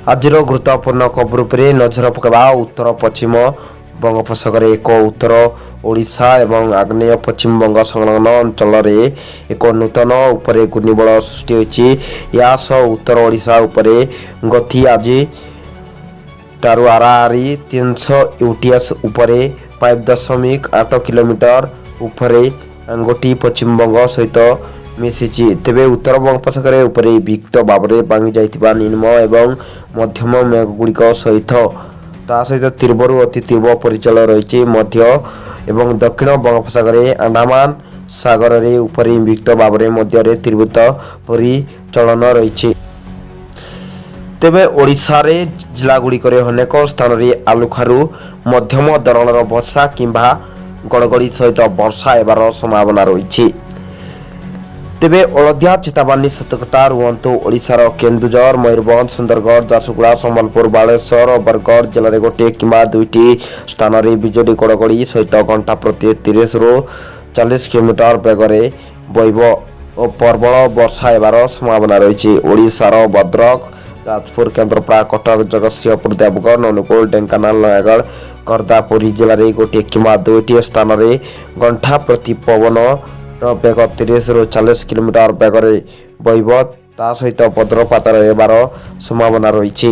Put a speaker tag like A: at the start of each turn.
A: ଆଜିର ଗୁରୁତ୍ୱପୂର୍ଣ୍ଣ ଖବର ଉପରେ ନଜର ପକାଇବା। ଉତ୍ତର ପଶ୍ଚିମ ବଙ୍ଗୋପସାଗରରେ ଏକ ଉତ୍ତର ଓଡ଼ିଶା ଏବଂ ଆଗ୍ନେୟ ପଶ୍ଚିମବଙ୍ଗ ସଂଲଗ୍ନ ଅଞ୍ଚଳରେ ଏକ ନୂତନ ଉପରେ ଘୂର୍ଣ୍ଣିବଳୟ ସୃଷ୍ଟି ହୋଇଛି। ଏହା ସହ ଉତ୍ତର ଓଡ଼ିଶା ଉପରେ ଗତି ଆଜି ଠାରୁ ହାରାହାରି 300 UTS ଉପରେ 5.8 କିଲୋମିଟର ଉପରେ ଆଙ୍ଗଟି ପଶ୍ଚିମବଙ୍ଗ ସହିତ ମିଶିଛି। ତେବେ ଉତ୍ତର ବଙ୍ଗୋପସାଗର ଉପରେ ବିକ୍ଷିପ୍ତ ଭାବରେ ଭାଙ୍ଗି ଯାଇଥିବା ନିମ୍ନ ଏବଂ ମଧ୍ୟମ ମେଘଗୁଡ଼ିକ ସହିତ ତା ସହିତ ତୀବ୍ରରୁ ଅତି ତୀବ୍ର ପରିଚାଳନା ରହିଛି। ମଧ୍ୟ ଏବଂ ଦକ୍ଷିଣ ବଙ୍ଗୋପସାଗରରେ ଆଣ୍ଡାମାନ ସାଗରରେ ଉପରେ ବିକ୍ଷିପ୍ତ ଭାବରେ ମଧ୍ୟରେ ତୀବ୍ର ପରିଚାଳନା ରହିଛି। ତେବେ ଓଡ଼ିଶାରେ ଜିଲ୍ଲାଗୁଡ଼ିକରେ ଅନେକ ସ୍ଥାନରେ ହାଲୁକାରୁ ମଧ୍ୟମ ଧରଣର ବର୍ଷା କିମ୍ବା ଘଡ଼ଘଡ଼ି ସହିତ ବର୍ଷା ହେବାର ସମ୍ଭାବନା ରହିଛି। ତେବେ ହଳଦିଆ ଚେତାବନୀ ସତର୍କତା ରୁହନ୍ତୁ। ଓଡ଼ିଶାର କେନ୍ଦୁଝର, ମୟୂରଭଞ୍ଜ, ସୁନ୍ଦରଗଡ଼, ଝାରସୁଗୁଡ଼ା, ସମ୍ବଲପୁର, ବାଲେଶ୍ୱର ଓ ବରଗଡ଼ ଜିଲ୍ଲାରେ ଗୋଟିଏ କିମ୍ବା ଦୁଇଟି ସ୍ଥାନରେ ବିଜୁଳି ଘଡ଼ଘଡ଼ି ସହିତ ଘଣ୍ଟା ପ୍ରତି 30ରୁ 40 କିଲୋମିଟର ବେଗରେ ବହିବ ଓ ପ୍ରବଳ ବର୍ଷା ହେବାର ସମ୍ଭାବନା ରହିଛି। ଓଡ଼ିଶାର ଭଦ୍ରକ, ଯାଜପୁର, କେନ୍ଦ୍ରାପଡ଼ା, କଟକ, ଜଗତସିଂହପୁର, ଦେବଗଡ଼, ଅନୁଗୁଳ, ଢେଙ୍କାନାଳ, ନୟାଗଡ଼, ଖୋର୍ଦ୍ଧା, ପୁରୀ ଜିଲ୍ଲାରେ ଗୋଟିଏ କିମ୍ବା ଦୁଇଟି ସ୍ଥାନରେ ଘଣ୍ଟା ପ୍ରତି ପବନର ବେଗ 30ରୁ 40 କିଲୋମିଟର ବେଗରେ ବହିବ। ତା ସହିତ ବଜ୍ରପାତ ହେବାର ସମ୍ଭାବନା ରହିଛି।